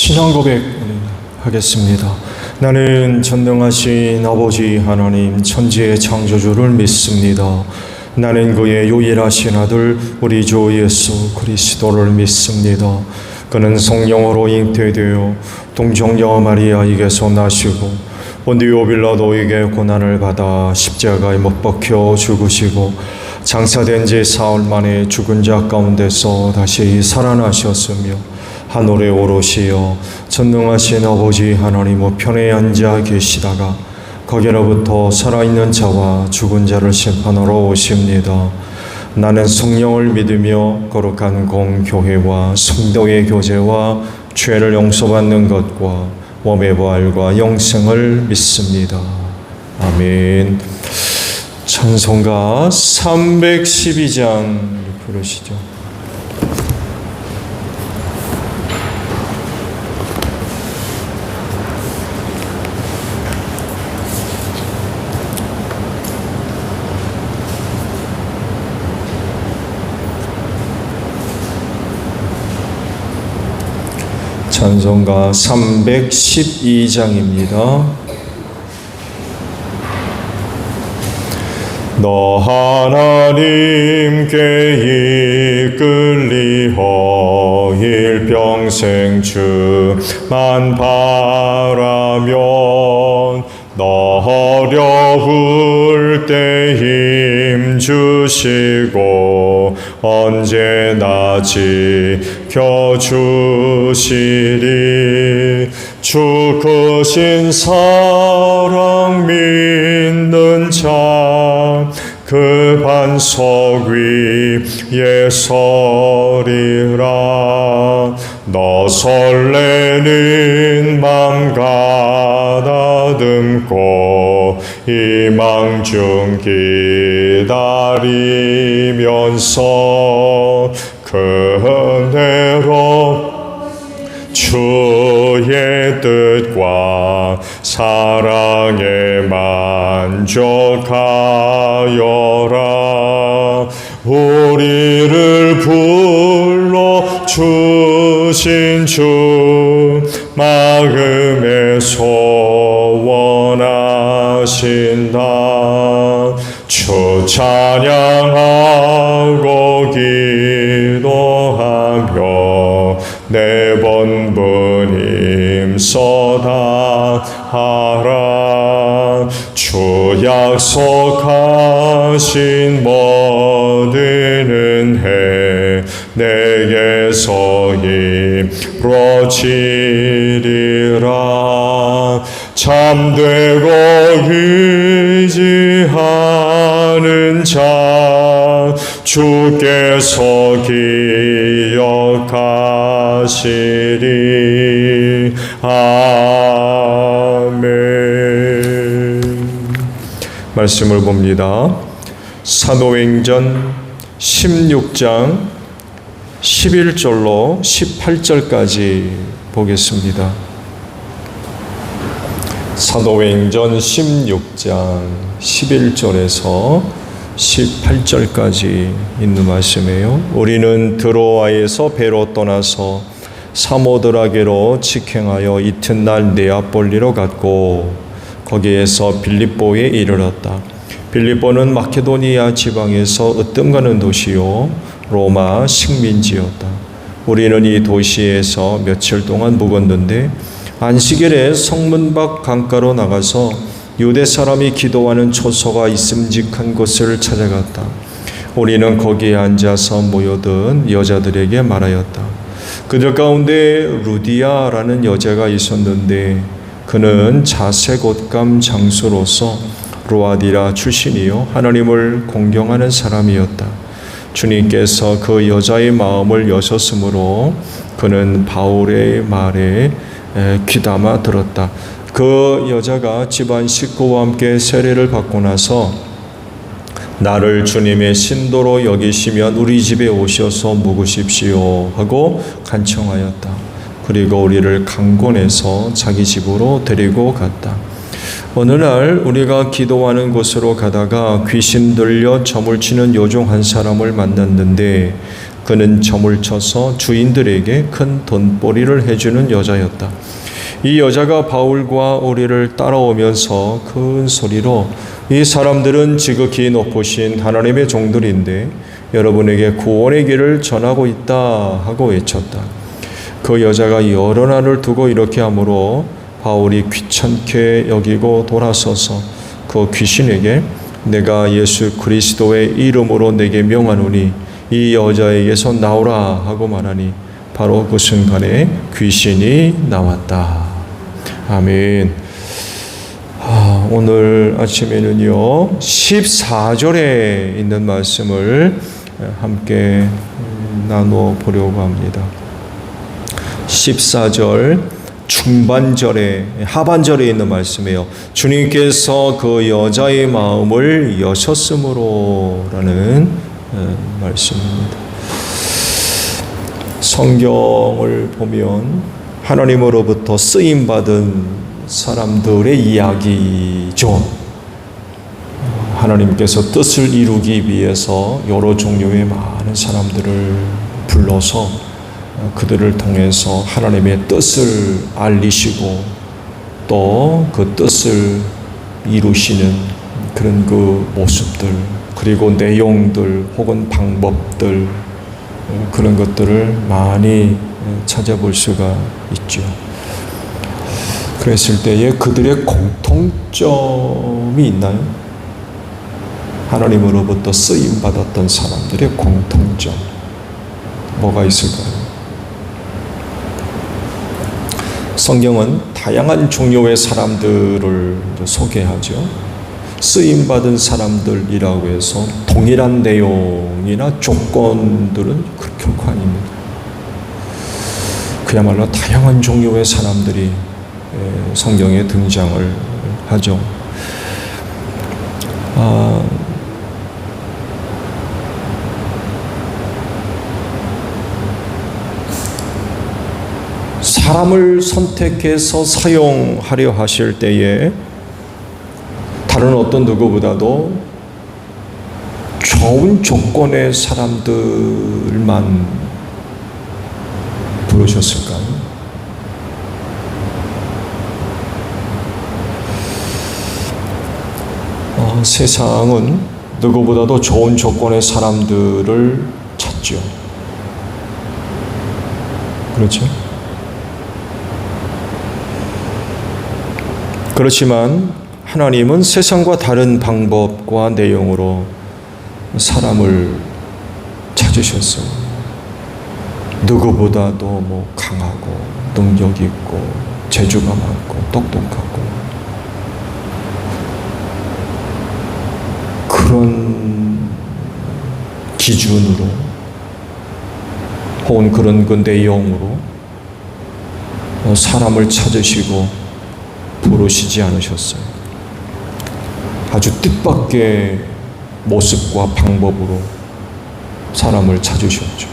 신앙 고백 하겠습니다. 나는 전능하신 아버지 하나님 천지의 창조주를 믿습니다. 나는 그의 유일하신 아들 우리 주 예수 그리스도를 믿습니다. 그는 성령으로 잉태되어 동정녀 마리아에게서 나시고 본디오 빌라도에게 고난을 받아 십자가에 못 박혀 죽으시고 장사된 지 사흘 만에 죽은 자 가운데서 다시 살아나셨으며 하늘에 오르시어 전능하신 아버지 하나님 우편에 앉아 계시다가 거기로부터 살아있는 자와 죽은 자를 심판하러 오십니다. 나는 성령을 믿으며 거룩한 공교회와 성도의 교제와 죄를 용서받는 것과 몸의 부활과 영생을 믿습니다. 아멘. 찬송가 312장 부르시죠. 찬송가 312장입니다. 너 하나님께 이끌리어 일평생 주만 바라면 너 어려울 때 힘 주시고 언제나 지켜주시리. 주 크신 사랑 믿는 자 그 반석 위에 서리라. 너 설레는 맘 가다듬고 희망 중 기다리면서 그대로 주의 뜻과 사랑에 만족하여라. 우리를 불러주신 주 마음에 소원하신다. 주 찬양하고 기도하며 내 본분 힘써 다하라. 주 약속하신 모든 은혜 내게서 이루어지리라. 잠되고 의지하는 자 주께서 기억하시리. 아멘. 말씀을 봅니다. 사도행전 16장 11절로 18절까지 보겠습니다. 사도행전 16장 11절에서 18절까지 있는 말씀이에요. 우리는 드로아에서 배로 떠나서 사모드라게로 직행하여 이튿날 네아폴리로 갔고 거기에서 빌립보에 이르렀다. 빌립보는 마케도니아 지방에서 으뜸가는 도시요 로마 식민지였다. 우리는 이 도시에서 며칠 동안 묵었는데 안식일에 성문 밖 강가로 나가서 유대 사람이 기도하는 초소가 있음직한 곳을 찾아갔다. 우리는 거기에 앉아서 모여든 여자들에게 말하였다. 그들 가운데 루디아라는 여자가 있었는데 그는 자색 옷감 장수로서 로아디라 출신이요 하나님을 공경하는 사람이었다. 주님께서 그 여자의 마음을 여셨으므로 그는 바울의 말에 귀담아 들었다. 그 여자가 집안 식구와 함께 세례를 받고 나서 나를 주님의 신도로 여기시면 우리 집에 오셔서 묵으십시오 하고 간청하였다. 그리고 우리를 강권해서 자기 집으로 데리고 갔다. 어느 날 우리가 기도하는 곳으로 가다가 귀신 들려 점을 치는 요종 한 사람을 만났는데 그는 점을 쳐서 주인들에게 큰 돈벌이를 해주는 여자였다. 이 여자가 바울과 우리를 따라오면서 큰 소리로 이 사람들은 지극히 높으신 하나님의 종들인데 여러분에게 구원의 길을 전하고 있다 하고 외쳤다. 그 여자가 여러 날을 두고 이렇게 하므로 바울이 귀찮게 여기고 돌아서서 그 귀신에게 내가 예수 그리스도의 이름으로 내게 명하노니 이 여자에게서 나오라 하고 말하니 바로 그 순간에 귀신이 나왔다. 아멘. 오늘 아침에는요 14절에 있는 말씀을 함께 나눠 보려고 합니다. 14절 하반절에 있는 말씀이에요. 주님께서 그 여자의 마음을 여셨으므로라는 말씀입니다. 성경을 보면 하나님으로부터 쓰임받은 사람들의 이야기죠. 하나님께서 뜻을 이루기 위해서 여러 종류의 많은 사람들을 불러서 그들을 통해서 하나님의 뜻을 알리시고 또 그 뜻을 이루시는 그런 그 모습들 그리고 내용들 혹은 방법들 그런 것들을 많이 찾아볼 수가 있죠. 그랬을 때에 그들의 공통점이 있나요? 하나님으로부터 쓰임받았던 사람들의 공통점 뭐가 있을까요? 성경은 다양한 종류의 사람들을 소개하죠. 쓰임받은 사람들이라고 해서 동일한 내용이나 조건들은 결코 아닙니다. 그야말로 다양한 종류의 사람들이 성경에 등장을 하죠. 사람을 선택해서 사용하려 하실 때에 다른 어떤 누구보다도 좋은 조건의 사람들만 부르셨을까요? 세상은 누구보다도 좋은 조건의 사람들을 찾죠. 그렇죠? 그렇지만 하나님은 세상과 다른 방법과 내용으로 사람을 찾으셨어요. 누구보다도 강하고 능력 있고 재주가 많고 똑똑하고 그런 기준으로 혹은 그런 그 내용으로 사람을 찾으시고 부르시지 않으셨어요. 아주 뜻밖의 모습과 방법으로 사람을 찾으셨죠.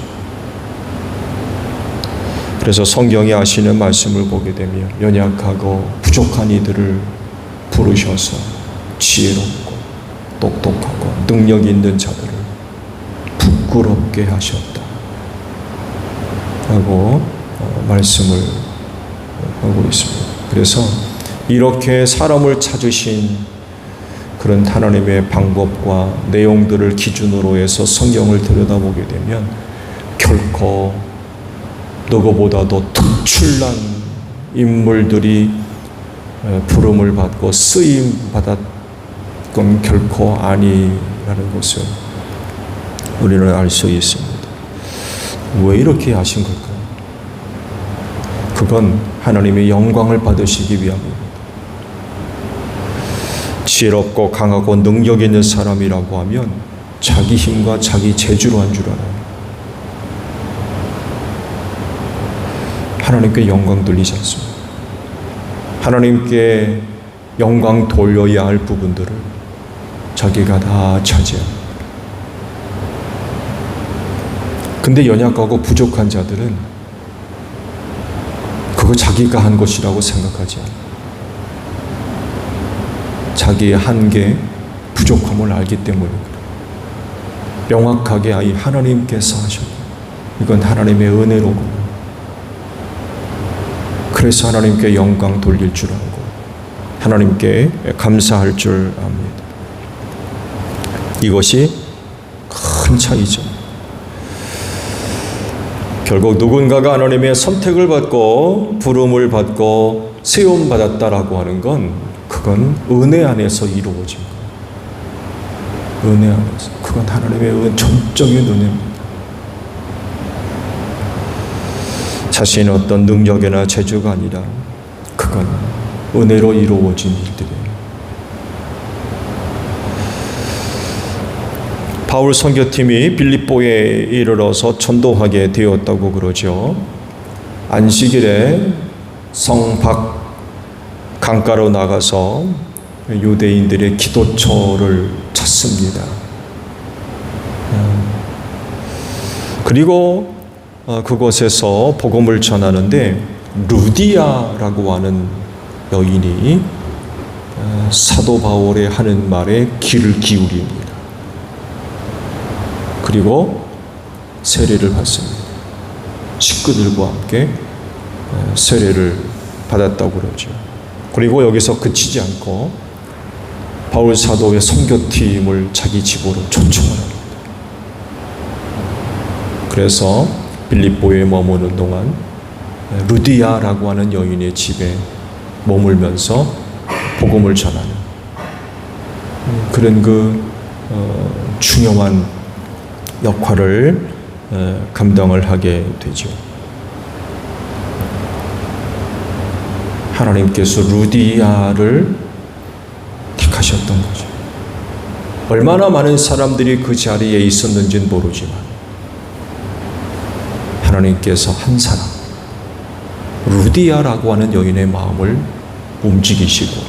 그래서 성경이 하시는 말씀을 보게 되면 연약하고 부족한 이들을 부르셔서 지혜롭고 똑똑하고 능력 있는 자들을 부끄럽게 하셨다 라고 말씀을 하고 있습니다. 그래서 이렇게 사람을 찾으신 그런 하나님의 방법과 내용들을 기준으로 해서 성경을 들여다보게 되면 결코 누구보다도 특출난 인물들이 부름을 받고 쓰임 받았건 결코 아니라는 것을 우리는 알 수 있습니다. 왜 이렇게 하신 걸까요? 그건 하나님의 영광을 받으시기 위함입니다. 지혜롭고 강하고 능력 있는 사람이라고 하면 자기 힘과 자기 재주로 한 줄 알아요. 하나님께 영광 돌리지 않습니다. 하나님께 영광 돌려야 할 부분들을 자기가 다 차지합니다. 근데 연약하고 부족한 자들은 그거 자기가 한 것이라고 생각하지 않아요. 자기의 한계, 부족함을 알기 때문에 그래요. 명확하게 하나님께서 하셨고 이건 하나님의 은혜로고 그래서 하나님께 영광 돌릴 줄 알고 하나님께 감사할 줄 압니다. 이것이 큰 차이죠. 결국 누군가가 하나님의 선택을 받고 부름을 받고 세움 받았다라고 하는 건 그건 은혜 안에서 이루어진 거예요. 은혜 안에서. 그건 하나님의 전적인 은혜입니다. 자신의 어떤 능력이나 재주가 아니라 그건 은혜로 이루어진 일들이에요. 바울 선교팀이 빌립보에 이르러서 전도하게 되었다고 그러죠. 안식일에 성 밖 강가로 나가서 유대인들의 기도처를 찾습니다. 그리고 그곳에서 복음을 전하는데 루디아라고 하는 여인이 사도 바울의 하는 말에 귀를 기울입니다. 그리고 세례를 받습니다. 식구들과 함께 세례를 받았다고 그러죠. 그리고 여기서 그치지 않고 바울 사도의 선교팀을 자기 집으로 초청을 합니다. 그래서 빌립보에 머무는 동안 루디아라고 하는 여인의 집에 머물면서 복음을 전하는 그런 중요한 역할을 감당을 하게 되죠. 하나님께서 루디아를 택하셨던 거죠. 얼마나 많은 사람들이 그 자리에 있었는지는 모르지만 하나님께서 한 사람 루디아라고 하는 여인의 마음을 움직이시고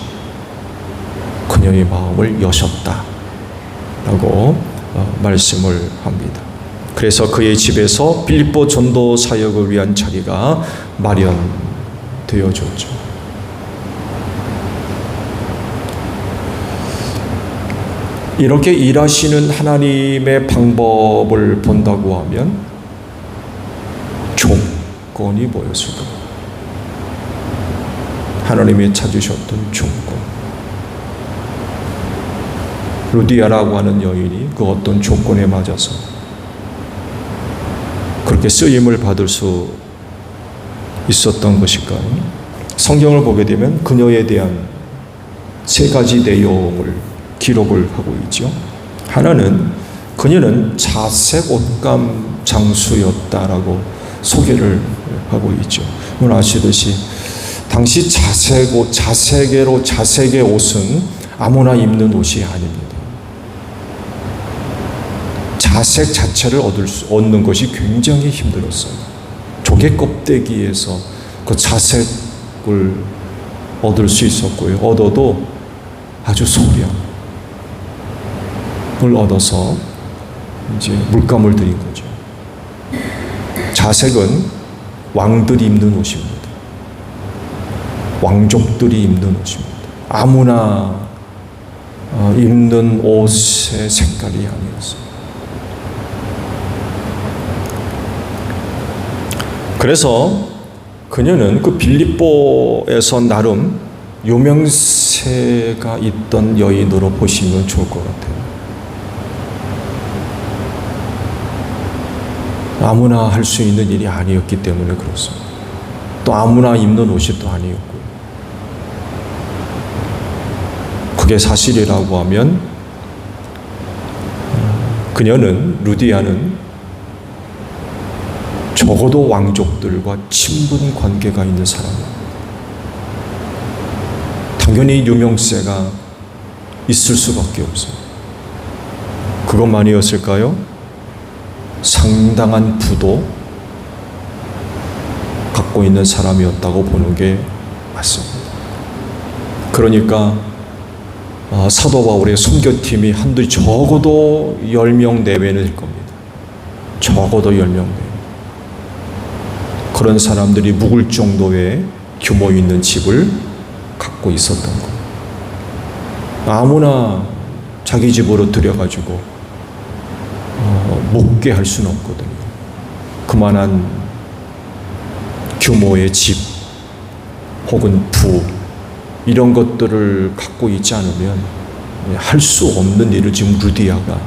그녀의 마음을 여셨다라고 말씀을 합니다. 그래서 그의 집에서 빌립보 전도 사역을 위한 자리가 마련되어졌죠. 이렇게 일하시는 하나님의 방법을 본다고 하면 조건이 뭐였을까요? 하나님이 찾으셨던 조건. 루디아라고 하는 여인이 그 어떤 조건에 맞아서 그렇게 쓰임을 받을 수 있었던 것일까요? 성경을 보게 되면 그녀에 대한 세 가지 내용을 기록을 하고 있죠. 하나는 그녀는 자색 옷감 장수였다라고 소개를 하고 있죠. 여러분 아시듯이 당시 자색의 옷은 아무나 입는 옷이 아닙니다. 자색 자체를 얻는 것이 굉장히 힘들었어요. 조개 껍데기에서 그 자색을 얻을 수 있었고요. 얻어도 아주 소량을 얻어서 이제 물감을 들인 거죠. 자색은 왕들이 입는 옷입니다. 왕족들이 입는 옷입니다. 아무나 입는 옷의 색깔이 아니었어요. 그래서 그녀는 그 빌립보에서 나름 유명세가 있던 여인으로 보시면 좋을 것 같아요. 아무나 할 수 있는 일이 아니었기 때문에 그렇습니다. 또 아무나 입는 옷이 또 아니었고요. 그게 사실이라고 하면 그녀는 루디아는 적어도 왕족들과 친분 관계가 있는 사람입니다. 당연히 유명세가 있을 수밖에 없어요. 그것만이었을까요? 상당한 부도 갖고 있는 사람이었다고 보는 게 맞습니다. 그러니까 사도 바울의 선교팀이 한두 적어도 10명 내외는 될 겁니다. 적어도 10명 내외. 그런 사람들이 묵을 정도의 규모 있는 집을 갖고 있었던 것. 아무나 자기 집으로 들여가지고 묵게 할 수는 없거든요. 그만한 규모의 집 혹은 부 이런 것들을 갖고 있지 않으면 할 수 없는 일을 지금 루디아가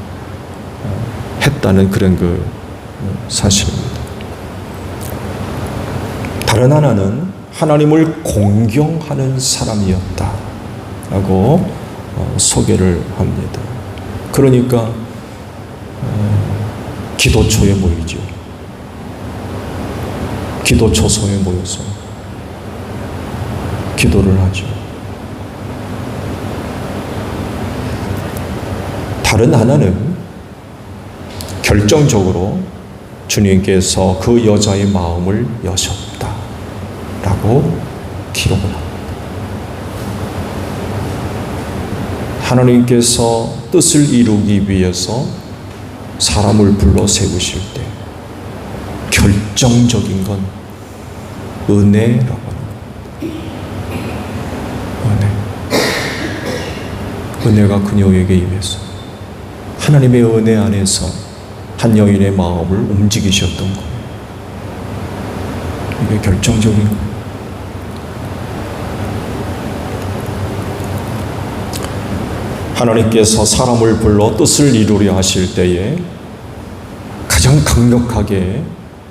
했다는 그런 그 사실입니다. 다른 하나는 하나님을 공경하는 사람이었다라고 소개를 합니다. 그러니까 기도초에 모이죠. 기도초소에 모여서 기도를 하죠. 다른 하나는 결정적으로 주님께서 그 여자의 마음을 여셨다라고 기록을 합니다. 하나님께서 뜻을 이루기 위해서 사람을 불러 세우실 때 결정적인 건 은혜라고 하는 겁니다. 은혜가 그녀에게 임해서 하나님의 은혜 안에서 한 여인의 마음을 움직이셨던 거예요. 이게 결정적인 거예요. 하나님께서 사람을 불러 뜻을 이루려 하실 때에 가장 강력하게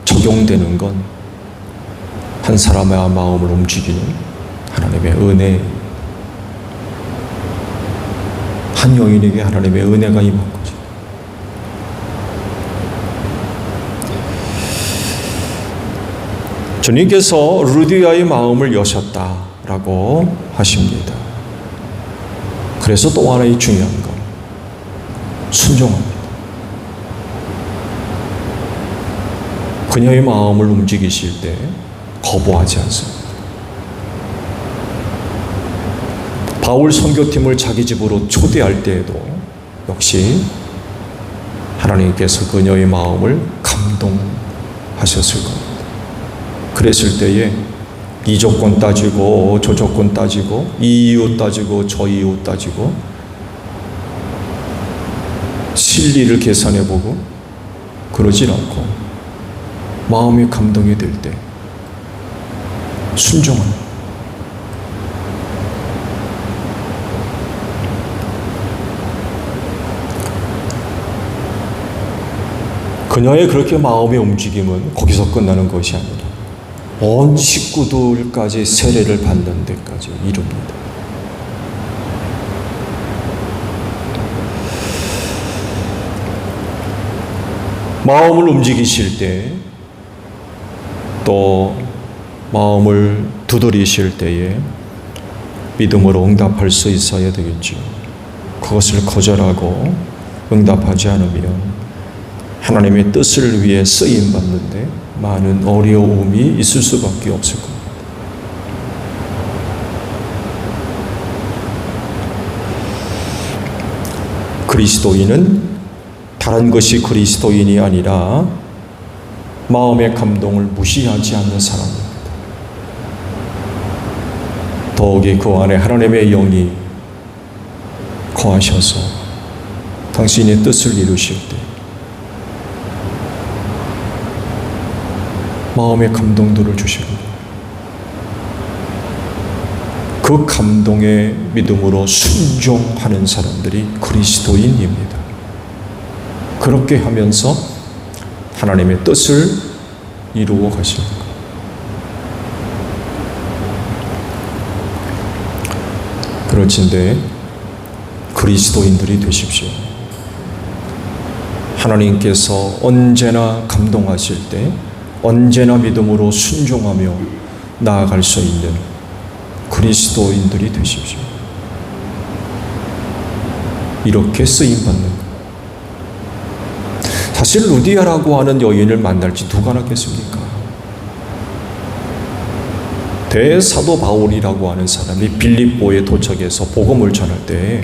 적용되는 건 한 사람의 마음을 움직이는 하나님의 은혜, 한 여인에게 하나님의 은혜가 임한 거죠. 주님께서 루디아의 마음을 여셨다라고 하십니다. 그래서 또 하나의 중요한 건 순종합니다. 그녀의 마음을 움직이실 때 거부하지 않습니다. 바울 선교팀을 자기 집으로 초대할 때에도 역시 하나님께서 그녀의 마음을 감동하셨을 겁니다. 그랬을 때에 이 조건 따지고 저 조건 따지고 이 이유 따지고 저 이유 따지고 실리를 계산해보고 그러질 않고 마음의 감동이 될 때 순종하는, 그녀의 그렇게 마음의 움직임은 거기서 끝나는 것이 아니라 온 식구들까지 세례를 받는 데까지 이릅니다. 마음을 움직이실 때 또 마음을 두드리실 때에 믿음으로 응답할 수 있어야 되겠죠. 그것을 거절하고 응답하지 않으면 하나님의 뜻을 위해 쓰임 받는데 많은 어려움이 있을 수밖에 없을 겁니다. 그리스도인은 다른 것이 그리스도인이 아니라 마음의 감동을 무시하지 않는 사람입니다. 더욱이 그 안에 하나님의 영이 거하셔서 당신의 뜻을 이루실 때 마음의 감동들을 주십니다. 그 감동의 믿음으로 순종하는 사람들이 그리스도인입니다. 그렇게 하면서 하나님의 뜻을 이루어 가시는 것. 그렇진데 그리스도인들이 되십시오. 하나님께서 언제나 감동하실 때 언제나 믿음으로 순종하며 나아갈 수 있는 그리스도인들이 되십시오. 이렇게 쓰임받는 것. 사실 루디아라고 하는 여인을 만날지 누가 알았겠습니까? 대사도 바울이라고 하는 사람이 빌립보에 도착해서 복음을 전할 때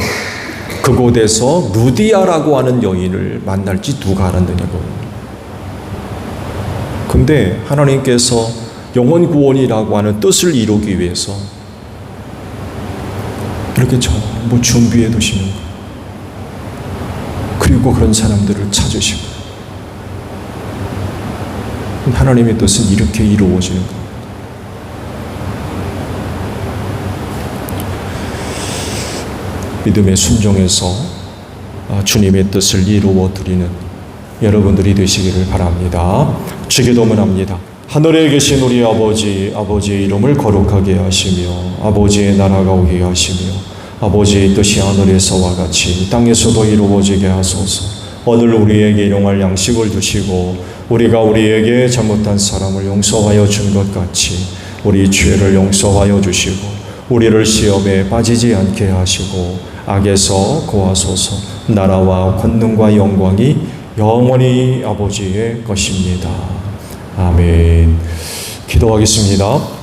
그곳에서 루디아라고 하는 여인을 만날지 누가 알았느냐고. 근데 하나님께서 영혼 구원이라고 하는 뜻을 이루기 위해서 그렇게 전부 준비해 두시는 거예요. 그리고 그런 사람들을 찾으시고 하나님의 뜻은 이렇게 이루어지는 겁니다. 믿음의 순종에서 주님의 뜻을 이루어 드리는 여러분들이 되시기를 바랍니다. 주기도문 합니다. 하늘에 계신 우리 아버지, 아버지의 이름을 거룩하게 하시며 아버지의 나라가 오게 하시며 아버지의 뜻이 하늘에서와 같이 땅에서도 이루어지게 하소서. 오늘 우리에게 일용할 양식을 주시고 우리가 우리에게 잘못한 사람을 용서하여 준 것 같이 우리 죄를 용서하여 주시고 우리를 시험에 빠지지 않게 하시고 악에서 구하소서. 나라와 권능과 영광이 영원히 아버지의 것입니다. 아멘. 기도하겠습니다.